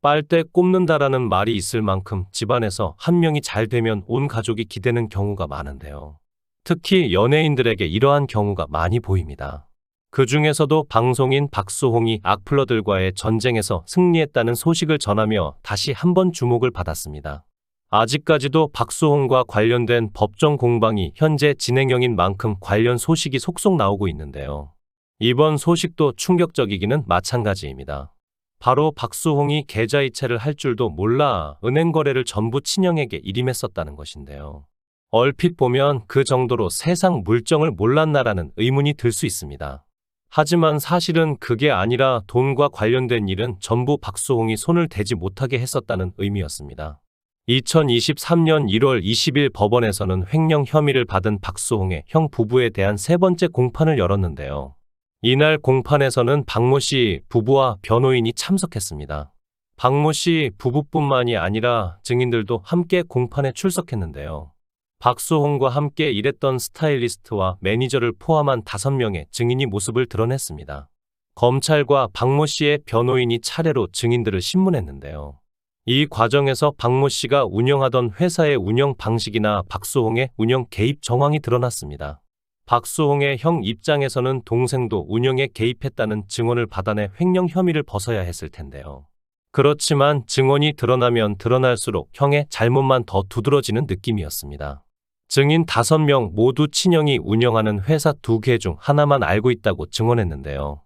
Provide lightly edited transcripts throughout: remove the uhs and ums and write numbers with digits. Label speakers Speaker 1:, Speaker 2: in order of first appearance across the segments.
Speaker 1: 빨대 꼽는다라는 말이 있을 만큼 집안에서 한 명이 잘 되면 온 가족이 기대는 경우가 많은데요. 특히 연예인들에게 이러한 경우가 많이 보입니다. 그 중에서도 방송인 박수홍이 악플러들과의 전쟁에서 승리했다는 소식을 전하며 다시 한번 주목을 받았습니다. 아직까지도 박수홍과 관련된 법정 공방이 현재 진행형인 만큼 관련 소식이 속속 나오고 있는데요. 이번 소식도 충격적이기는 마찬가지입니다. 바로 박수홍이 계좌이체를 할 줄도 몰라 은행 거래를 전부 친형에게 일임했었다는 것인데요. 얼핏 보면 그 정도로 세상 물정을 몰랐나라는 의문이 들 수 있습니다. 하지만 사실은 그게 아니라 돈과 관련된 일은 전부 박수홍이 손을 대지 못하게 했었다는 의미였습니다. 2023년 1월 20일 법원에서는 횡령 혐의를 받은 박수홍의 형 부부에 대한 세 번째 공판을 열었는데요. 이날 공판에서는 박모 씨 부부와 변호인이 참석했습니다. 박모 씨 부부뿐만이 아니라 증인들도 함께 공판에 출석했는데요. 박수홍과 함께 일했던 스타일리스트와 매니저를 포함한 5명의 증인이 모습을 드러냈습니다. 검찰과 박모 씨의 변호인이 차례로 증인들을 신문했는데요. 이 과정에서 박모 씨가 운영하던 회사의 운영 방식이나 박수홍의 운영 개입 정황이 드러났습니다. 박수홍의 형 입장에서는 동생도 운영에 개입했다는 증언을 받아내 횡령 혐의를 벗어야 했을 텐데요. 그렇지만 증언이 드러나면 드러날수록 형의 잘못만 더 두드러지는 느낌이었습니다. 증인 5명 모두 친형이 운영하는 회사 2개 중 하나만 알고 있다고 증언했는데요.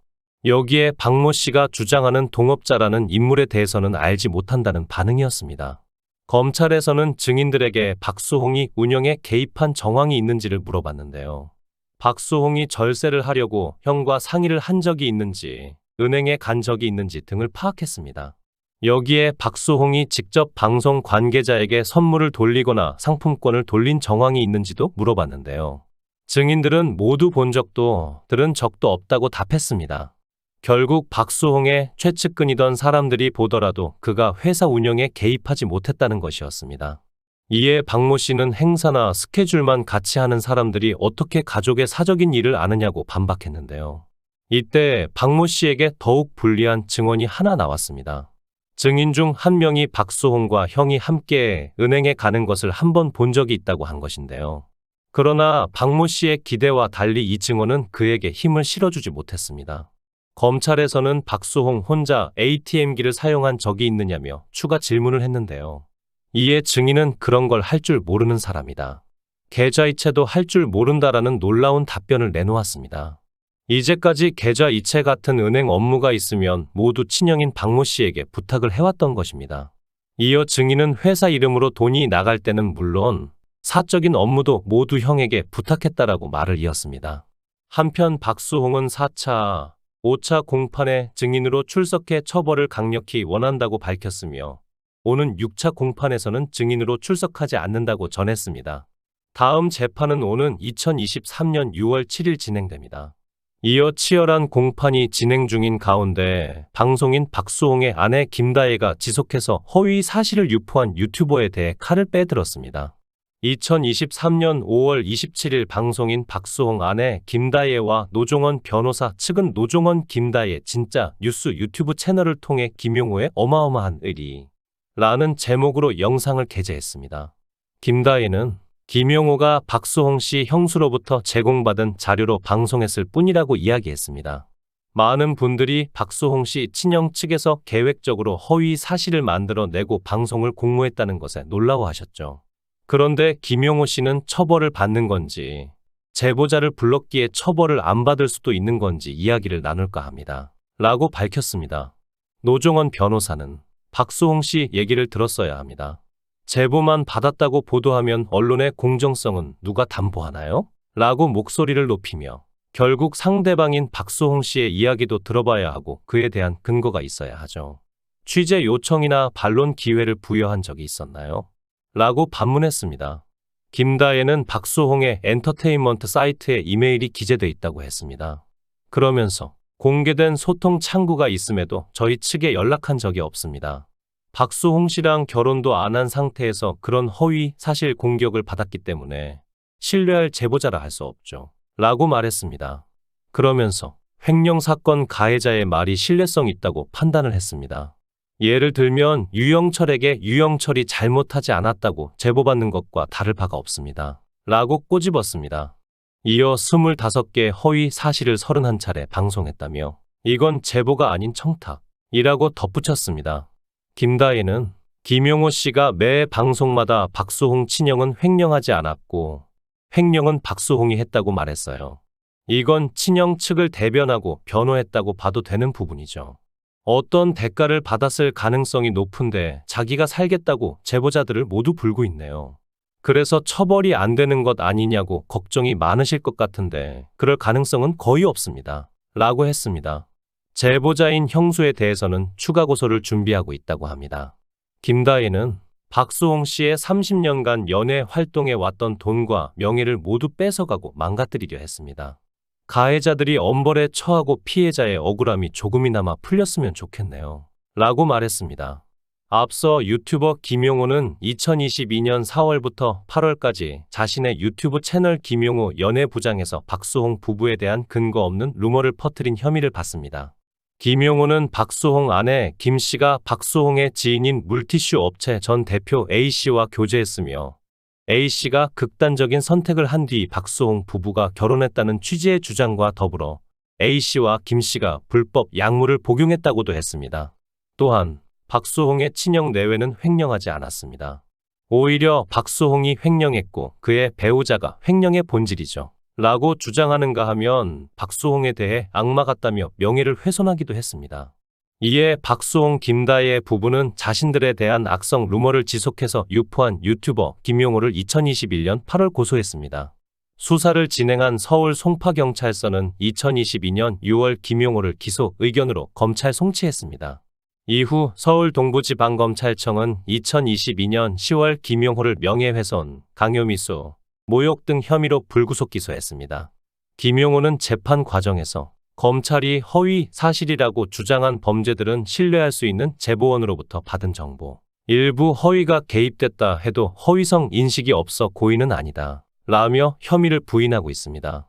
Speaker 1: 여기에 박모 씨가 주장하는 동업자라는 인물에 대해서는 알지 못한다는 반응이었습니다. 검찰에서는 증인들에게 박수홍이 운영에 개입한 정황이 있는지를 물어봤는데요. 박수홍이 절세를 하려고 형과 상의를 한 적이 있는지, 은행에 간 적이 있는지 등을 파악했습니다. 여기에 박수홍이 직접 방송 관계자에게 선물을 돌리거나 상품권을 돌린 정황이 있는지도 물어봤는데요. 증인들은 모두 본 적도 들은 적도 없다고 답했습니다. 결국 박수홍의 최측근이던 사람들이 보더라도 그가 회사 운영에 개입하지 못했다는 것이었습니다. 이에 박모 씨는 행사나 스케줄만 같이 하는 사람들이 어떻게 가족의 사적인 일을 아느냐고 반박했는데요. 이때 박모 씨에게 더욱 불리한 증언이 하나 나왔습니다. 증인 중 한 명이 박수홍과 형이 함께 은행에 가는 것을 한 번 본 적이 있다고 한 것인데요. 그러나 박모 씨의 기대와 달리 이 증언은 그에게 힘을 실어주지 못했습니다. 검찰에서는 박수홍 혼자 ATM기를 사용한 적이 있느냐며 추가 질문을 했는데요. 이에 증인은 그런 걸 할 줄 모르는 사람이다. 계좌이체도 할 줄 모른다라는 놀라운 답변을 내놓았습니다. 이제까지 계좌이체 같은 은행 업무가 있으면 모두 친형인 박모 씨에게 부탁을 해왔던 것입니다. 이어 증인은 회사 이름으로 돈이 나갈 때는 물론 사적인 업무도 모두 형에게 부탁했다라고 말을 이었습니다. 한편 박수홍은 4차, 5차 공판에 증인으로 출석해 처벌을 강력히 원한다고 밝혔으며 오는 6차 공판에서는 증인으로 출석하지 않는다고 전했습니다. 다음 재판은 오는 2023년 6월 7일 진행됩니다. 이어 치열한 공판이 진행 중인 가운데 방송인 박수홍의 아내 김다혜가 지속해서 허위 사실을 유포한 유튜버에 대해 칼을 빼들었습니다. 2023년 5월 27일 방송인 박수홍 아내 김다혜와 노종원 변호사 측은 노종원 김다혜 진짜 뉴스 유튜브 채널을 통해 김용호의 어마어마한 의리 라는 제목으로 영상을 게재했습니다. 김다혜는 김용호가 박수홍 씨 형수로부터 제공받은 자료로 방송했을 뿐이라고 이야기했습니다. 많은 분들이 박수홍 씨 친형 측에서 계획적으로 허위 사실을 만들어내고 방송을 공모했다는 것에 놀라워하셨죠. 그런데 김용호 씨는 처벌을 받는 건지, 제보자를 불렀기에 처벌을 안 받을 수도 있는 건지 이야기를 나눌까 합니다. 라고 밝혔습니다. 노종원 변호사는 박수홍 씨 얘기를 들었어야 합니다. 제보만 받았다고 보도하면 언론의 공정성은 누가 담보하나요? 라고 목소리를 높이며 결국 상대방인 박수홍 씨의 이야기도 들어봐야 하고 그에 대한 근거가 있어야 하죠. 취재 요청이나 반론 기회를 부여한 적이 있었나요? 라고 반문했습니다. 김다혜는 박수홍의 엔터테인먼트 사이트에 이메일이 기재돼 있다고 했습니다. 그러면서 공개된 소통 창구가 있음에도 저희 측에 연락한 적이 없습니다. 박수홍 씨랑 결혼도 안 한 상태에서 그런 허위 사실 공격을 받았기 때문에 신뢰할 제보자라 할 수 없죠. 라고 말했습니다. 그러면서 횡령 사건 가해자의 말이 신뢰성 있다고 판단을 했습니다. 예를 들면 유영철에게 유영철이 잘못하지 않았다고 제보받는 것과 다를 바가 없습니다. 라고 꼬집었습니다. 이어 25개의 허위 사실을 31차례 방송했다며 이건 제보가 아닌 청탁이라고 덧붙였습니다. 김다혜는 김용호 씨가 매 방송마다 박수홍 친형은 횡령하지 않았고 횡령은 박수홍이 했다고 말했어요. 이건 친형 측을 대변하고 변호했다고 봐도 되는 부분이죠. 어떤 대가를 받았을 가능성이 높은데 자기가 살겠다고 제보자들을 모두 불고 있네요. 그래서 처벌이 안 되는 것 아니냐고 걱정이 많으실 것 같은데 그럴 가능성은 거의 없습니다. 라고 했습니다. 제보자인 형수에 대해서는 추가 고소를 준비하고 있다고 합니다. 김다혜는 박수홍 씨의 30년간 연애 활동에 왔던 돈과 명예를 모두 뺏어가고 망가뜨리려 했습니다. 가해자들이 엄벌에 처하고 피해자의 억울함이 조금이나마 풀렸으면 좋겠네요. 라고 말했습니다. 앞서 유튜버 김용호는 2022년 4월부터 8월까지 자신의 유튜브 채널 김용호 연애부장에서 박수홍 부부에 대한 근거 없는 루머를 퍼뜨린 혐의를 받습니다. 김용호는 박수홍 아내 김 씨가 박수홍의 지인인 물티슈 업체 전 대표 A 씨와 교제했으며 A 씨가 극단적인 선택을 한 뒤 박수홍 부부가 결혼했다는 취지의 주장과 더불어 A 씨와 김 씨가 불법 약물을 복용했다고도 했습니다. 또한 박수홍의 친형 내외는 횡령하지 않았습니다. 오히려 박수홍이 횡령했고 그의 배우자가 횡령의 본질이죠. 라고 주장하는가 하면 박수홍에 대해 악마 같다며 명예를 훼손하기도 했습니다. 이에 박수홍 김다혜 부부는 자신들에 대한 악성 루머를 지속해서 유포한 유튜버 김용호를 2021년 8월 고소했습니다. 수사를 진행한 서울 송파경찰서는 2022년 6월 김용호를 기소 의견으로 검찰 송치했습니다. 이후 서울 동부지방검찰청은 2022년 10월 김용호를 명예훼손, 강요미수, 모욕 등 혐의로 불구속 기소했습니다. 김용호는 재판 과정에서 검찰이 허위 사실이라고 주장한 범죄들은 신뢰할 수 있는 제보원으로부터 받은 정보, 일부 허위가 개입됐다 해도 허위성 인식이 없어 고의는 아니다 라며 혐의를 부인하고 있습니다.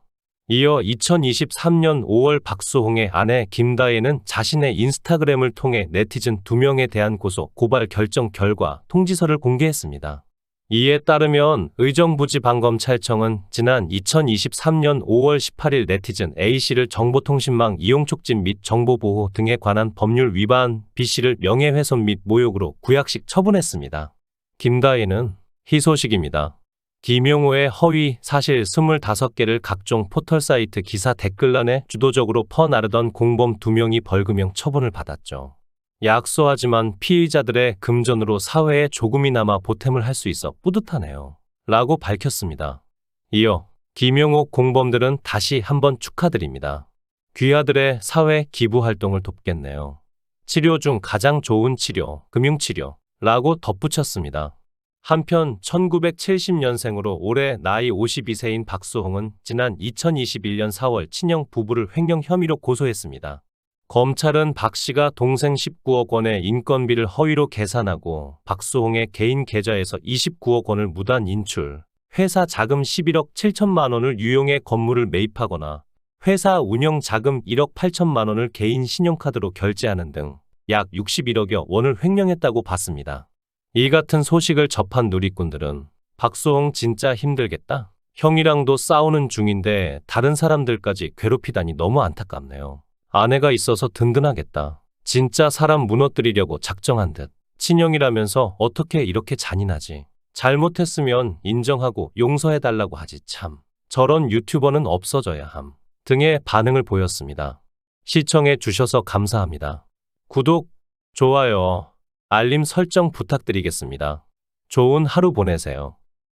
Speaker 1: 이어 2023년 5월 박수홍의 아내 김다혜는 자신의 인스타그램을 통해 네티즌 2명에 대한 고소, 고발 결정 결과 통지서를 공개했습니다. 이에 따르면 의정부지방검찰청은 지난 2023년 5월 18일 네티즌 A씨를 정보통신망 이용 촉진 및 정보보호 등에 관한 법률 위반, B씨를 명예훼손 및 모욕으로 구약식 처분했습니다. 김다혜는 희소식입니다. 김용호의 허위 사실 25개를 각종 포털사이트 기사 댓글란에 주도적으로 퍼나르던 공범 2명이 벌금형 처분을 받았죠. 약소하지만 피의자들의 금전으로 사회에 조금이나마 보탬을 할 수 있어 뿌듯하네요. 라고 밝혔습니다. 이어 김용호 공범들은 다시 한번 축하드립니다. 귀하들의 사회 기부 활동을 돕겠네요. 치료 중 가장 좋은 치료, 금융치료. 라고 덧붙였습니다. 한편 1970년생으로 올해 나이 52세인 박수홍은 지난 2021년 4월 친형 부부를 횡령 혐의로 고소했습니다. 검찰은 박 씨가 동생 19억 원의 인건비를 허위로 계산하고 박수홍의 개인 계좌에서 29억 원을 무단 인출, 회사 자금 11억 7천만 원을 유용해 건물을 매입하거나 회사 운영 자금 1억 8천만 원을 개인 신용카드로 결제하는 등 약 61억여 원을 횡령했다고 봤습니다. 이 같은 소식을 접한 누리꾼들은 박수홍 진짜 힘들겠다. 형이랑도 싸우는 중인데 다른 사람들까지 괴롭히다니 너무 안타깝네요. 아내가 있어서 든든하겠다. 진짜 사람 무너뜨리려고 작정한 듯. 친형이라면서 어떻게 이렇게 잔인하지. 잘못했으면 인정하고 용서해달라고 하지 참. 저런 유튜버는 없어져야 함. 등의 반응을 보였습니다. 시청해 주셔서 감사합니다. 구독, 좋아요, 알림 설정 부탁드리겠습니다. 좋은 하루 보내세요.